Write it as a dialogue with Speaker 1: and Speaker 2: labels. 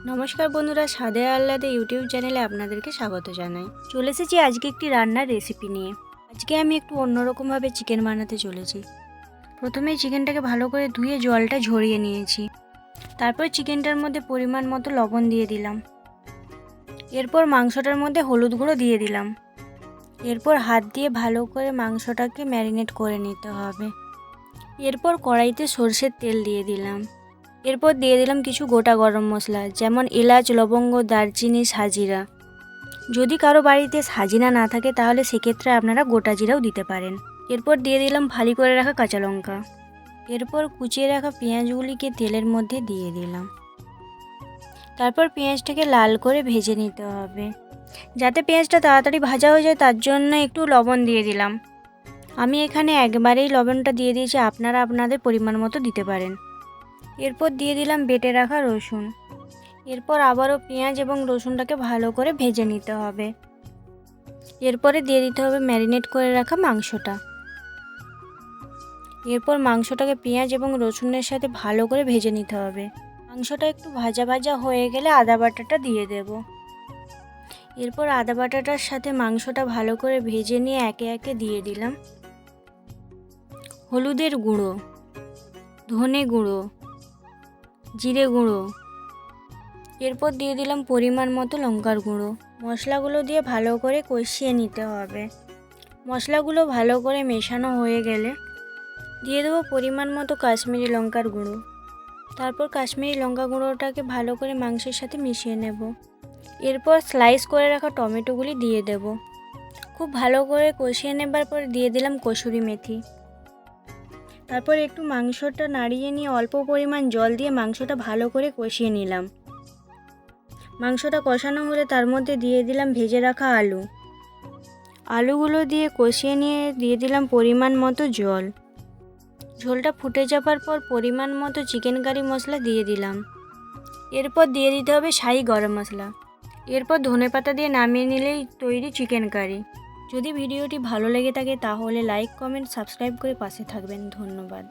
Speaker 1: নমস্কার বন্ধুরা, স্বাদে আহ্লাদে ইউটিউব চ্যানেলে আপনাদেরকে স্বাগত জানাই। চলে এসেছি আজকে একটি রান্নার রেসিপি নিয়ে। আজকে আমি একটু অন্যরকমভাবে চিকেন বানাতে চলেছি। প্রথমে চিকেনটাকে ভালো করে ধুয়ে জলটা ঝরিয়ে নিয়েছি। তারপর চিকেনটার মধ্যে পরিমাণ মতো লবণ দিয়ে দিলাম। এরপর মাংসটার মধ্যে হলুদ গুঁড়ো দিয়ে দিলাম। এরপর হাত দিয়ে ভালো করে মাংসটাকে ম্যারিনেট করে নিতে হবে। এরপর কড়াইতে সরষের তেল দিয়ে দিলাম। এরপর দিয়ে দিলাম কিছু গোটা গরম মশলা, যেমন এলাচ, লবঙ্গ, দারচিনি, সাজিরা। যদি কারো বাড়িতে সাজিনা না থাকে তাহলে সেক্ষেত্রে আপনারা গোটা জিরাও দিতে পারেন। এরপর দিয়ে দিলাম ফালি করে রাখা কাঁচা লঙ্কা। এরপর কুচিয়ে রাখা পেঁয়াজগুলিকে তেলের মধ্যে দিয়ে দিলাম। তারপর পেঁয়াজটাকে লাল করে ভেজে নিতে হবে। যাতে পেঁয়াজটা তাড়াতাড়ি ভাজা হয়ে যায় তার জন্য একটু লবণ দিয়ে দিলাম। আমি এখানে একবারেই লবণটা দিয়ে দিয়েছি, আপনারা আপনাদের পরিমাণ মতো দিতে পারেন। এরপর দিয়ে দিলাম বেটে রাখা রসুন। এরপর আবারও পেঁয়াজ এবং রসুনটাকে ভালো করে ভেজে নিতে হবে। এরপরে দিয়ে দিতে হবে ম্যারিনেট করে রাখা মাংসটা। এরপর মাংসটাকে পেঁয়াজ এবং রসুনের সাথে ভালো করে ভেজে নিতে হবে। মাংসটা একটু ভাজা ভাজা হয়ে গেলে আদা বাটাটা দিয়ে দেব। এরপর আদা বাটাটার সাথে মাংসটা ভালো করে ভেজে নিয়ে একে একে দিয়ে দিলাম হলুদের গুঁড়ো, ধনে গুঁড়ো, জিরে গুঁড়ো। এরপর দিয়ে দিলাম পরিমাণ মতো লঙ্কার গুঁড়ো। মশলাগুলো দিয়ে ভালো করে কষিয়ে নিতে হবে। মশলাগুলো ভালো করে মেশানো হয়ে গেলে দিয়ে দেবো পরিমাণ মতো কাশ্মীরি লঙ্কার গুঁড়ো। তারপর কাশ্মীরি লঙ্কা গুঁড়োটাকে ভালো করে মাংসের সাথে মিশিয়ে নেব। এরপর স্লাইস করে রাখা টমেটোগুলি দিয়ে দেব। খুব ভালো করে কষিয়ে নেবার পর দিয়ে দিলাম কসুরি মেথি। তারপর একটু মাংসটা নাড়িয়ে নিয়ে অল্প পরিমাণ জল দিয়ে মাংসটা ভালো করে কষিয়ে নিলাম। মাংসটা কষানো হলে তার মধ্যে দিয়ে দিলাম ভেজে রাখা আলুগুলো দিয়ে কষিয়ে নিয়ে দিয়ে দিলাম পরিমাণ মতো জল। ঝোলটা ফুটে যাবার পর পরিমাণ মতো চিকেন কারি মশলা দিয়ে দিলাম। এরপর দিয়ে দিতে হবে শাহি গরম মশলা। এরপর ধনেপাতা দিয়ে নামিয়ে নিলেই তৈরি চিকেন কারি। যদি ভিডিওটি ভালো লেগে থাকে তাহলে লাইক, কমেন্ট, সাবস্ক্রাইব করে পাশে থাকবেন। ধন্যবাদ।